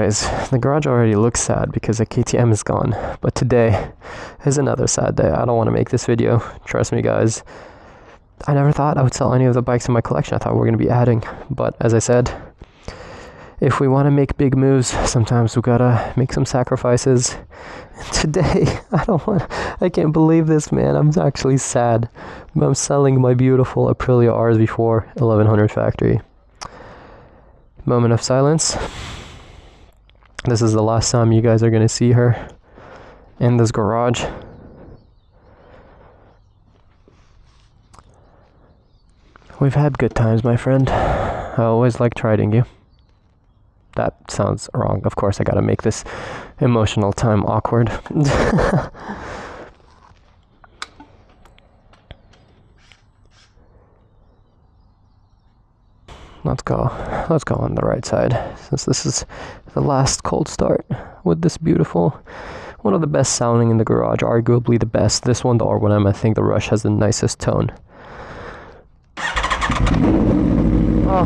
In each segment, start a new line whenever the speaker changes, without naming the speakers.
Anyways, the garage already looks sad because the KTM is gone. But today is another sad day. I don't want to make this video. Trust me, guys. I never thought I would sell any of the bikes in my collection. I thought we were going to be adding. But as I said, if we want to make big moves, sometimes we gotta make some sacrifices. And today, I can't believe this, man. I'm actually sad. I'm selling my beautiful Aprilia RS4 1100 factory. Moment of silence. This is the last time you guys are going to see her in this garage. We've had good times, my friend. I always liked riding you. That sounds wrong. Of course, I gotta make this emotional time awkward. Let's go on the right side, since this is the last cold start with this beautiful, one of the best sounding in the garage, arguably the best. This one, the R1M, I think the Rush has the nicest tone. Oh,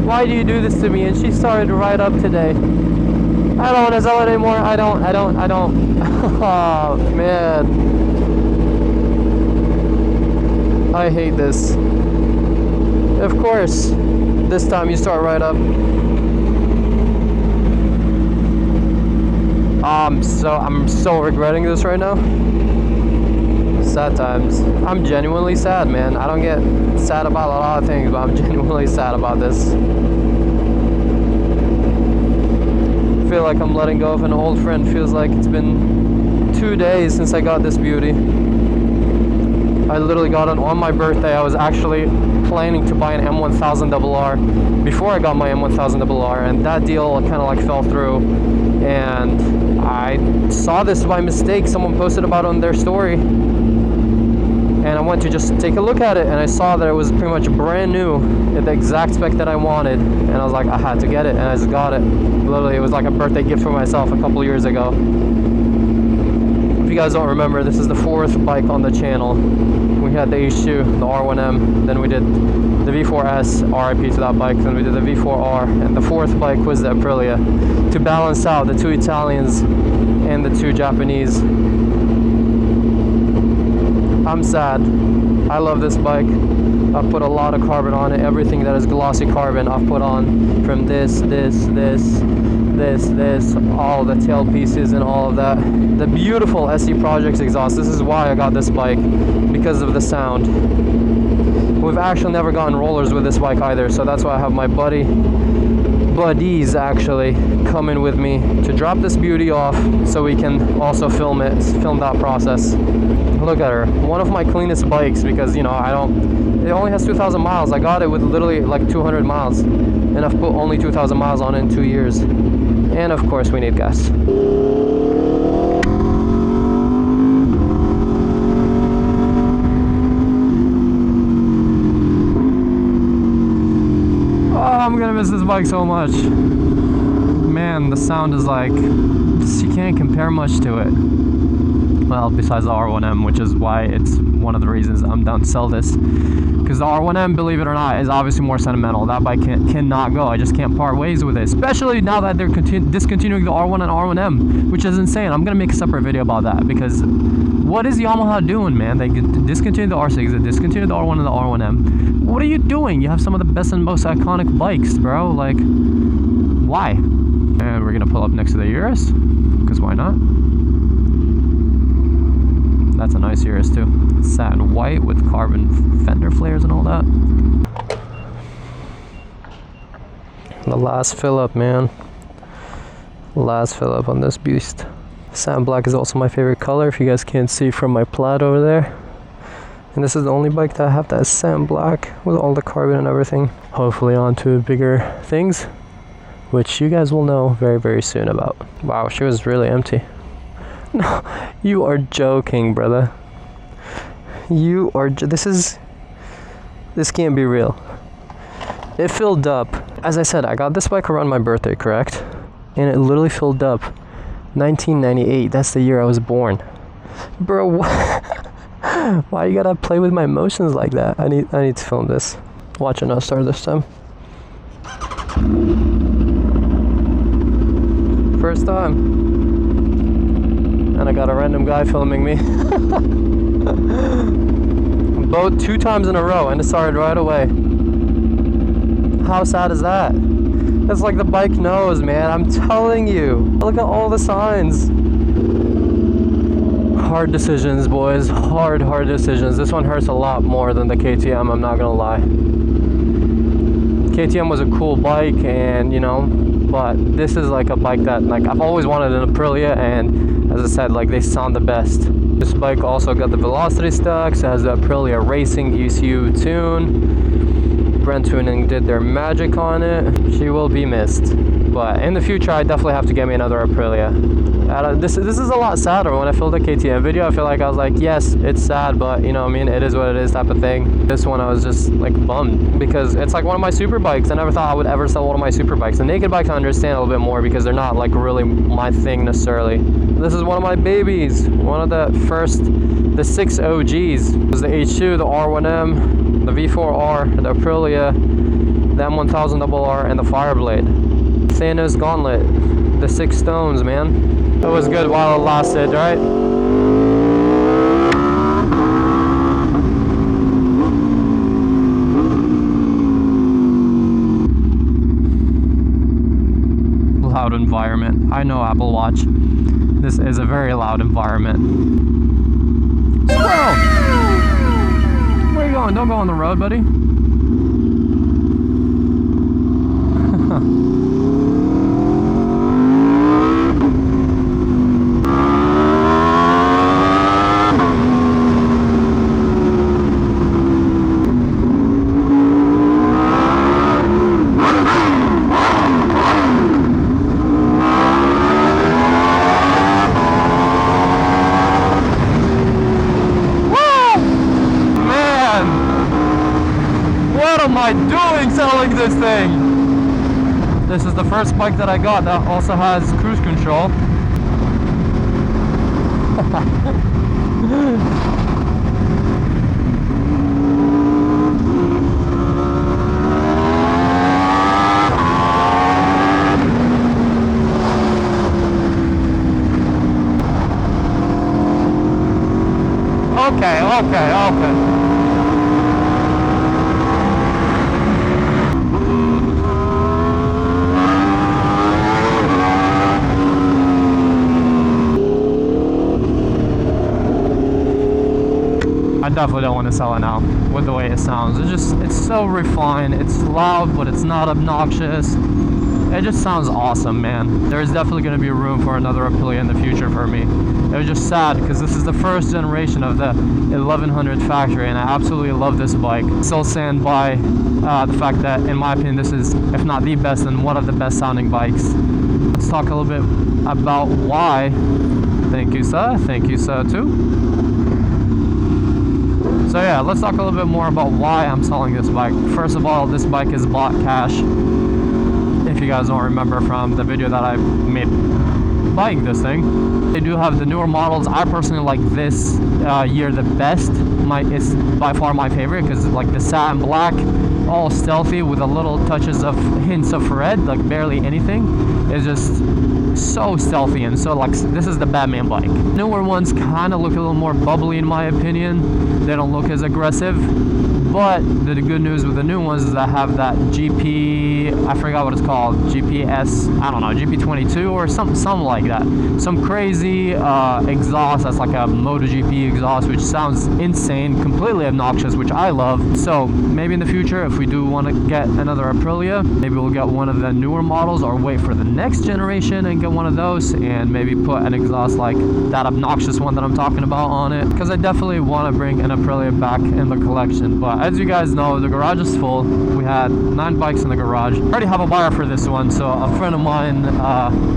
why do you do this to me? And she started right up today. I don't want to sell it anymore. I don't. Oh, man. I hate this. Of course, this time you start right up. I'm so regretting this right now. Sad times. I'm genuinely sad, man. I don't get sad about a lot of things, but I'm genuinely sad about this. I feel like I'm letting go of an old friend. Feels like it's been 2 days since I got this beauty. I literally got it on my birthday. I was actually planning to buy an M1000RR before I got my M1000RR, and that deal kind of like fell through. And I saw this by mistake. Someone posted about it on their story, and I went to just take a look at it, and I saw that it was pretty much brand new at the exact spec that I wanted, and I was like, I had to get it, and I just got it. Literally, it was like a birthday gift for myself a couple years ago. If you guys don't remember, this is the 4th bike on the channel. We had the H2, the R1M, then we did the V4S, RIP to that bike, then we did the V4R, and the 4th bike was the Aprilia, to balance out the 2 Italians and the 2 Japanese. I'm sad. I love this bike. I've put a lot of carbon on it. Everything that is glossy carbon I've put on, from this, all the tail pieces and all of that. The beautiful SC Projects exhaust. This is why I got this bike, because of the sound. We've actually never gotten rollers with this bike either, so that's why I have my buddies actually coming with me to drop this beauty off, so we can also film that process. Look at her, one of my cleanest bikes, because, you know, it only has 2,000 miles. I got it with literally like 200 miles, and I've put only 2,000 miles on it in 2 years. And of course we need gas. I'm gonna miss this bike so much. Man, the sound is like, you can't compare much to it. Well, besides the R1M, which is why it's one of the reasons I'm down to sell this. Because the R1M, believe it or not, is obviously more sentimental. That bike cannot go. I just can't part ways with it. Especially now that they're discontinuing the R1 and R1M, which is insane. I'm gonna make a separate video about that, because what is Yamaha doing, man? They discontinued the R6, they discontinued the R1 and the R1M. What are you doing? You have some of the best and most iconic bikes, bro. Like, why? And we're gonna pull up next to the Urus, because why not? That's a nice Urus too. It's satin white with carbon fender flares and all that. The last fill up, man. Last fill up on this beast. Satin black is also my favorite color, if you guys can't see from my plaid over there. And this is the only bike that I have that is satin black with all the carbon and everything. Hopefully on to bigger things, which you guys will know very, very soon about. Wow, she was really empty. No, you are joking, brother. You are, this can't be real. It filled up. As I said, I got this bike around my birthday, correct? And it literally filled up. 1998, that's the year I was born. Bro, why you gotta play with my emotions like that? I need to film this. Watch it not start this time. First time. And I got a random guy filming me. Both 2 times in a row, and it started right away. How sad is that? It's like the bike knows, man. I'm telling you. Look at all the signs. Hard decisions, boys. Hard decisions. This one hurts a lot more than the KTM, I'm not gonna lie. KTM was a cool bike, and you know, but this is like a bike that, like, I've always wanted an Aprilia, and as I said, like, they sound the best. This bike also got the velocity stacks, it has the Aprilia Racing ECU tune. Brand Tuning did their magic on it. She will be missed, but in the future I definitely have to get me another Aprilia. This is a lot sadder. When I filmed the KTM video, I feel like I was like, yes, it's sad, but you know what I mean, it is what it is type of thing. This one I was just like bummed because it's like one of my super bikes. I never thought I would ever sell one of my super bikes. The naked bikes I understand a little bit more because they're not like really my thing necessarily. This is one of my babies, one of the first, the 6 OGs. It was the H2, the R1M, the V4R, the Aprilia, the M1000RR, and the Fireblade. Thanos Gauntlet, the 6 stones, man. It was good while it lasted, right? Loud environment. I know Apple Watch. This is a very loud environment. Squirrel! Where are you going? Don't go on the road, buddy. What am I doing selling this thing? This is the first bike that I got that also has cruise control. Okay. I definitely don't want to sell it now with the way it sounds. It's so refined, it's loud, but it's not obnoxious. It just sounds awesome, man. There's definitely going to be room for another Aprilia in the future for me. It was just sad because this is the first generation of the 1100 factory, and I absolutely love this bike. Still stand by the fact that, in my opinion, this is, if not the best, then one of the best sounding bikes. Let's talk a little bit about why. Thank you, sir. Thank you, sir, too. So yeah, let's talk a little bit more about why I'm selling this bike. First of all, this bike is bought cash. If you guys don't remember from the video that I made buying this thing. They do have the newer models. I personally like this year the best. It's by far my favorite because like the satin black, all stealthy with a little touches of hints of red, like barely anything. It's just so stealthy, and so like this is the Batman bike. Newer ones kind of look a little more bubbly in my opinion. They don't look as aggressive. But the good news with the new ones is that have that GP, I forgot what it's called, GPS, I don't know, GP22 or something like that. Some crazy exhaust that's like a MotoGP exhaust, which sounds insane, completely obnoxious, which I love. So maybe in the future, if we do want to get another Aprilia, maybe we'll get one of the newer models or wait for the next generation and get one of those and maybe put an exhaust like that obnoxious one that I'm talking about on it. Because I definitely want to bring an Aprilia back in the collection. But as you guys know, the garage is full. We had 9 bikes in the garage. I already have a buyer for this one, so a friend of mine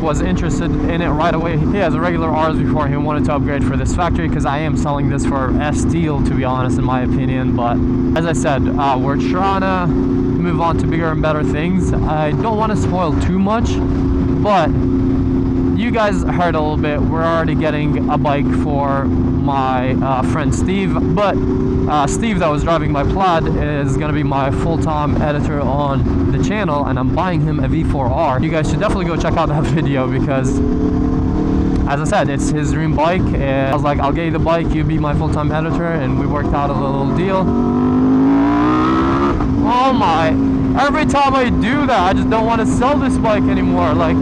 was interested in it right away. He has a regular RS4. He wanted to upgrade for this factory because I am selling this for S deal, to be honest, in my opinion. But as I said, we're trying to move on to bigger and better things. I don't want to spoil too much, but you guys heard a little bit, we're already getting a bike for my friend Steve, but Steve that was driving my Plaid is going to be my full-time editor on the channel, and I'm buying him a V4R. You guys should definitely go check out that video because, as I said, it's his dream bike, and I was like, I'll get you the bike, you be my full-time editor, and we worked out a little deal. Oh my, every time I do that, I just don't want to sell this bike anymore. Like,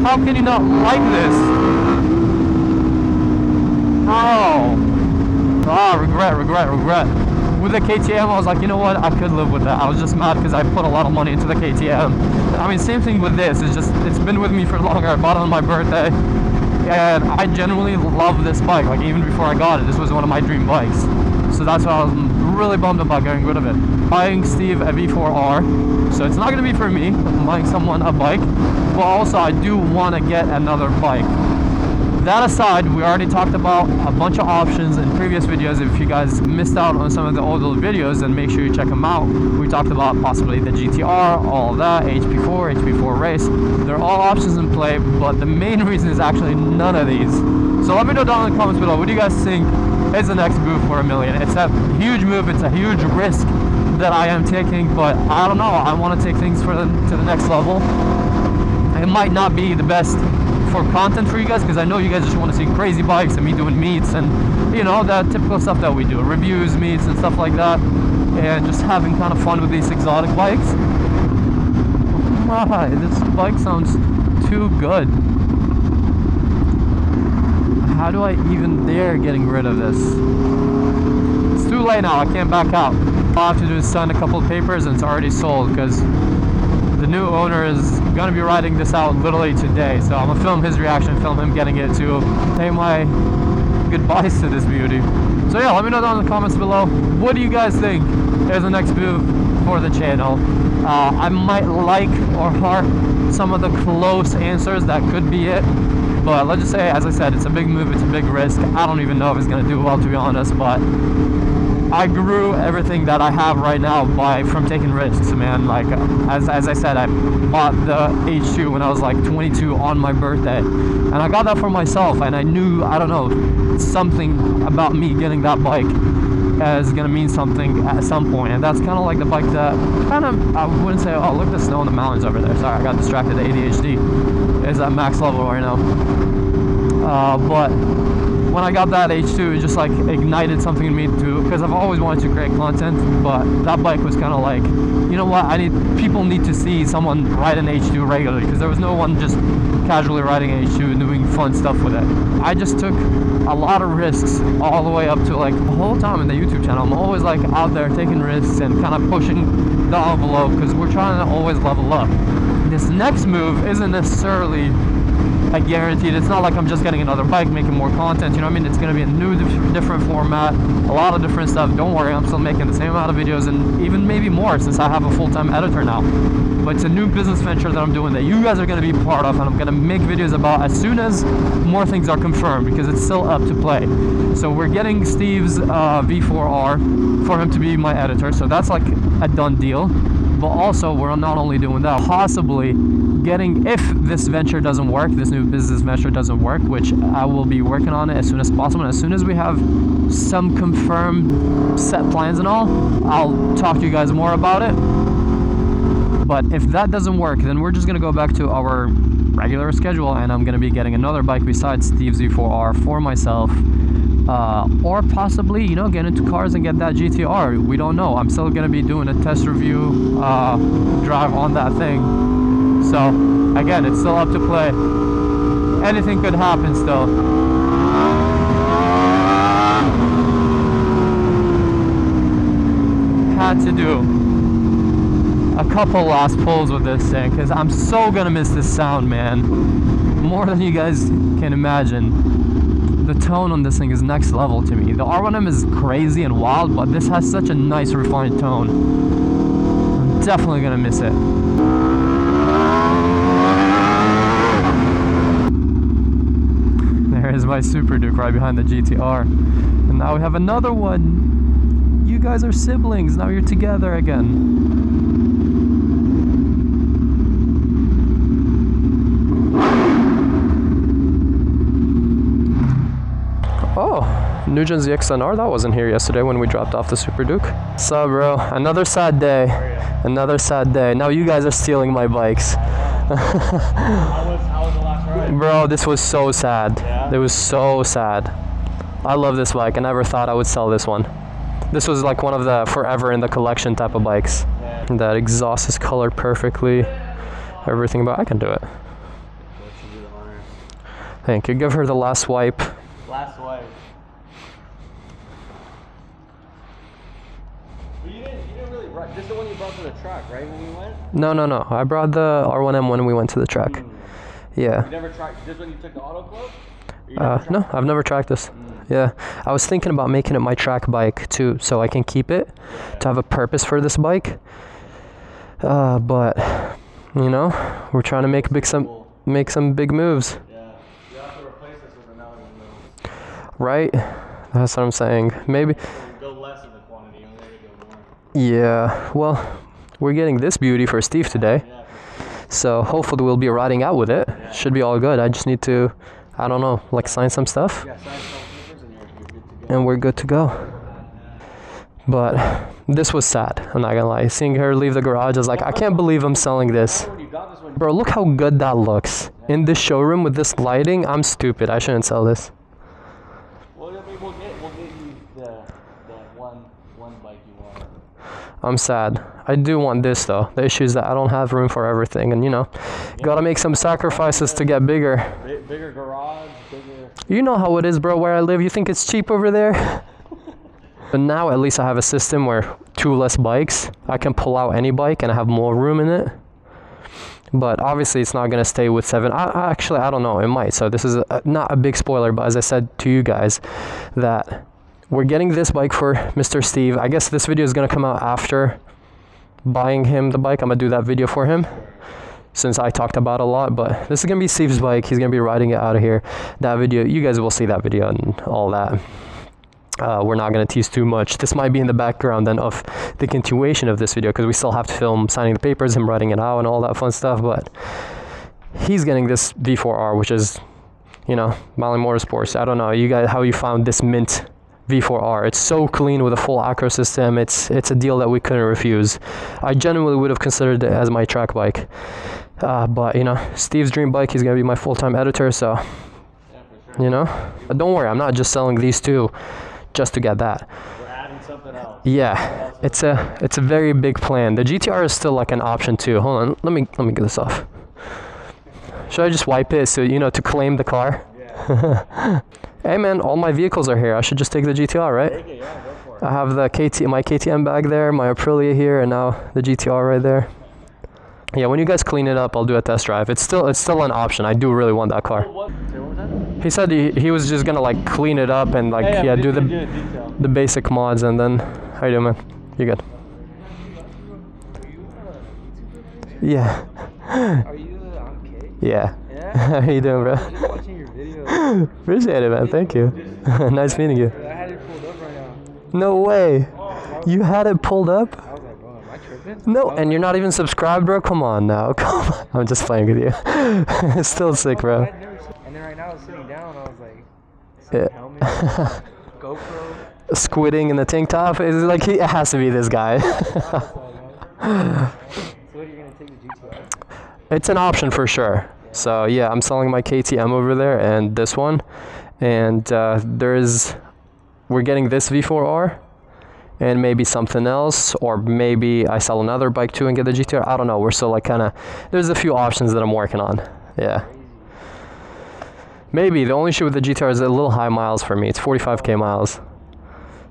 how can you not like this? Bro. Ah, regret. With the KTM, I was like, you know what? I could live with that. I was just mad because I put a lot of money into the KTM. I mean, same thing with this. It's been with me for longer. I bought it on my birthday. And I genuinely love this bike. Like, even before I got it, this was one of my dream bikes. So that's why I was really bummed about getting rid of it. Buying Steve a V4R. So it's not going to be for me. I'm buying someone a bike. But also, I do want to get another bike. That aside, we already talked about a bunch of options in previous videos. If you guys missed out on some of the older videos, then make sure you check them out. We talked about possibly the GTR, all of that, HP4 race. They're all options in play, but the main reason is actually none of these. So let me know down in the comments below, what do you guys think is the next move for $1 million? It's a huge move, it's a huge risk that I am taking, but I don't know, I want to take things to the next level. It might not be the best for content for you guys, because I know you guys just want to see crazy bikes and me doing meets and, you know, that typical stuff that we do, reviews, meets and stuff like that, and just having kind of fun with these exotic bikes. My, this bike sounds too good. How do I even dare getting rid of this? It's too late now, I can't back out. All I have to do is sign a couple of papers and it's already sold, because the new owner is going to be writing this out literally today. So I'm going to film his reaction, film him getting it to pay my goodbyes to this beauty. So yeah, let me know down in the comments below, what do you guys think is the next move for the channel? I might like or heart some of the close answers, that could be it. But let's just say, as I said, it's a big move, it's a big risk. I don't even know if it's going to do well, to be honest, but I grew everything that I have right now from taking risks, man. Like, as I said, I bought the H2 when I was like 22 on my birthday, and I got that for myself, and I knew, I don't know, something about me getting that bike is gonna mean something at some point. And that's kind of like the bike that kind of, I wouldn't say, oh, look at the snow in the mountains over there, sorry, I got distracted. The ADHD is at max level right now. But when I got that H2, it just like ignited something in me too, because I've always wanted to create content, but that bike was kind of like, you know what, people need to see someone ride an H2 regularly, because there was no one just casually riding an H2 and doing fun stuff with it. I just took a lot of risks all the way up to like the whole time in the YouTube channel. I'm always like out there taking risks and kind of pushing the envelope, because we're trying to always level up. This next move isn't necessarily a guaranteed, it's not like I'm just getting another bike, making more content, you know what I mean? It's going to be a new, different format, a lot of different stuff. Don't worry, I'm still making the same amount of videos, and even maybe more, since I have a full-time editor now. But it's a new business venture that I'm doing that you guys are going to be part of, and I'm going to make videos about as soon as more things are confirmed, because it's still up to play. So we're getting Steve's V4R for him to be my editor, so that's like a done deal. But also, we're not only doing that, possibly getting, if this venture doesn't work, this new business venture doesn't work, which I will be working on it as soon as possible, and as soon as we have some confirmed set plans and all, I'll talk to you guys more about it. But if that doesn't work, then we're just going to go back to our regular schedule, and I'm going to be getting another bike besides Steve's V4R for myself. Or possibly, you know, get into cars and get that GTR. We don't know. I'm still going to be doing a test review drive on that thing. So, again, it's still up to play. Anything could happen still. Had to do a couple last pulls with this thing, because I'm so going to miss this sound, man. More than you guys can imagine. The tone on this thing is next level to me. The R1M is crazy and wild, but this has such a nice refined tone. I'm definitely gonna miss it. There is my Super Duke right behind the GTR. And now we have another one. You guys are siblings, now you're together again. Nugent's XNR, that wasn't here yesterday when we dropped off the Super Duke. So bro, another sad day. Another sad day. Now you guys are stealing my bikes.
How was the last ride?
Bro, this was so sad.
Yeah?
It was so sad. I love this bike. I never thought I would sell this one. This was like one of the forever in the collection type of bikes.
Yeah.
That exhaust is colored perfectly. Everything about I can do it.
Let's do the honors.
Thank you. Give her the last swipe.
Last wipe. But you didn't really ride. This is the one you brought to the track, right? When we went?
No. I brought the R1M when we went to the track. Yeah.
You never tracked this one? You took the auto club?
No, I've never tracked this. Yeah, I was thinking about making it my track bike too, so I can keep it to have a purpose for this bike. But you know, we're trying to make some big moves.
Yeah, you have to replace this with another one.
Right? That's what I'm saying. Maybe.
Go less in the quantity, and maybe go more.
Yeah. Well, we're getting this beauty for Steve today, so hopefully we'll be riding out with it. Should be all good. I just need to, I don't know, like sign some stuff.
Yeah, sign some papers and you're good to go.
And we're good to go. But this was sad, I'm not gonna lie. Seeing her leave the garage, I was like, I can't believe I'm selling this. Bro, look how good that looks. In this showroom with this lighting, I'm stupid. I shouldn't sell this.
Well, we'll get you the one bike you want.
I'm sad. I do want this though. The issue is that I don't have room for everything, and you know, gotta make some sacrifices to get bigger.
Bigger garage, bigger.
You know how it is, bro, where I live. You think it's cheap over there? But now at least I have a system where 2 less bikes. I can pull out any bike and I have more room in it. But obviously it's not going to stay with 7. Actually, I don't know. It might. So this is not a big spoiler, but as I said to you guys, that we're getting this bike for Mr. Steve. I guess this video is going to come out after buying him the bike. I'm going to do that video for him, since I talked about it a lot. But this is going to be Steve's bike. He's going to be riding it out of here. That video, you guys will see that video and all that. We're not going to tease too much. This might be in the background then of the continuation of this video, because we still have to film signing the papers, him writing it out and all that fun stuff. But he's getting this V4R, which is, you know, Mali Motorsports. I don't know you guys how you found this mint V4R. It's so clean with a full acro system. It's a deal that we couldn't refuse. I genuinely would have considered it as my track bike. But you know, Steve's dream bike, he's gonna be my full-time editor, so
Yeah, for sure.
you know, but don't worry, I'm not just selling these 2 just to get that.
We're adding something else.
Yeah, it's a very big plan. The GTR is still like an option too. Hold on, let me get this off. Should I just wipe it so you know to claim the car?
Yeah.
Hey man, all my vehicles are here. I should just take the GTR, right?
Take it, yeah, go for it.
I have the my KTM bag there, my Aprilia here, and now the GTR right there. Yeah, when you guys clean it up, I'll do a test drive. It's still an option. I do really want that car.
Say what was that?
He said he was just gonna like clean it up and like do the basic mods, and then how you doing, man? You good? Yeah.
Are you on K?
Yeah.
Yeah?
How you doing, bro?
I'm just watching your video.
Appreciate it, man. Thank you. Nice meeting you.
I had it pulled up right now.
No way. You had it pulled up?
I was like, bro, am I tripping?
No, and you're not even subscribed, bro? Come on now. Come on. I'm just playing with you. It's still sick, bro.
And then right now I was sitting down, I was like,
Yeah.
helmet, GoPro.
Squidding in the tank top. It's like it has to be this guy.
So what are you going to take the GTR?
It's an option for sure. So yeah, I'm selling my KTM over there and this one, and we're getting this V4R and maybe something else, or maybe I sell another bike too and get the GTR. I don't know. We're still like there's a few options that I'm working on. Yeah. Maybe the only issue with the GTR is a little high miles for me. It's 45k miles.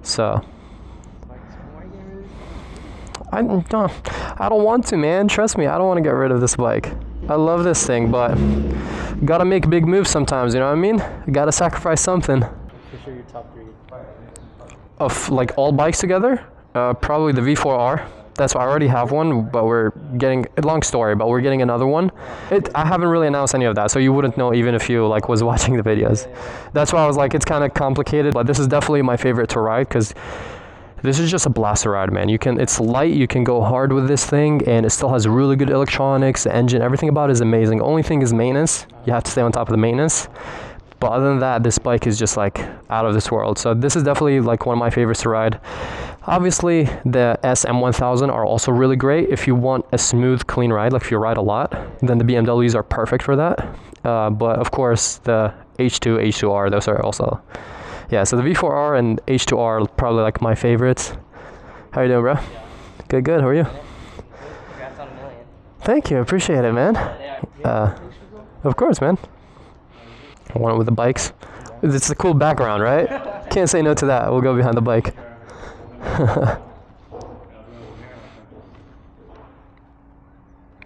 So I don't want to, man. Trust me, I don't want to get rid of this bike. I love this thing, but gotta make big moves sometimes, you know what I mean? Gotta sacrifice something.
For sure your top 3.
Of like all bikes together? Probably the V4R. That's why I already have one, but we're getting, long story, but we're getting another one. I haven't really announced any of that, so you wouldn't know even if you like was watching the videos. That's why I was like, it's kind of complicated, but this is definitely my favorite to ride, because this is just a blast to ride, man. It's light, you can go hard with this thing, and it still has really good electronics, the engine, everything about it is amazing. Only thing is maintenance. You have to stay on top of the maintenance. But other than that, this bike is just like out of this world. So this is definitely like one of my favorites to ride. Obviously, the SM1000 are also really great if you want a smooth, clean ride. Like if you ride a lot, then the BMWs are perfect for that. But of course, the H2, H2R, those are also, yeah. So the V4R and H2R are probably like my favorites. How you doing, bro?
Yeah.
Good, good. How are you?
Congrats on 1 million.
Thank you. Appreciate it, man. Of course, man. I want it with the bikes. It's a cool background, right? Can't say no to that. We'll go behind the bike.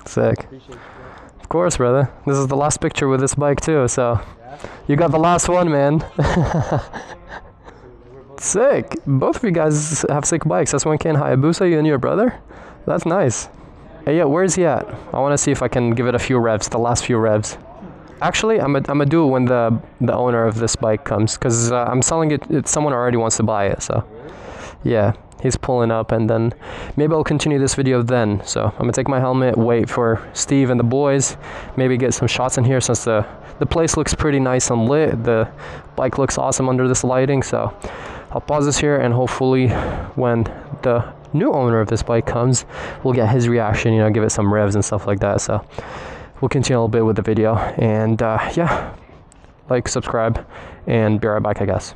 Sick. Of course, brother. This is the last picture with this bike too, so you got the last one, man. Sick. Both of you guys have sick bikes. S1K and Hayabusa, you and your brother? That's nice. Hey, yeah, where's he at? I want to see if I can give it a few revs, the last few revs. Actually, I'm gonna do it when the owner of this bike comes, because I'm selling it. Someone already wants to buy it, so yeah, he's pulling up, and then maybe I'll continue this video then. So I'm gonna take my helmet, wait for Steve and the boys, maybe get some shots in here since the place looks pretty nice and lit. The bike looks awesome under this lighting, so I'll pause this here, and hopefully when the new owner of this bike comes, we'll get his reaction, you know, give it some revs and stuff like that. So we'll continue a little bit with the video, and yeah, like, subscribe, and be right back, I guess.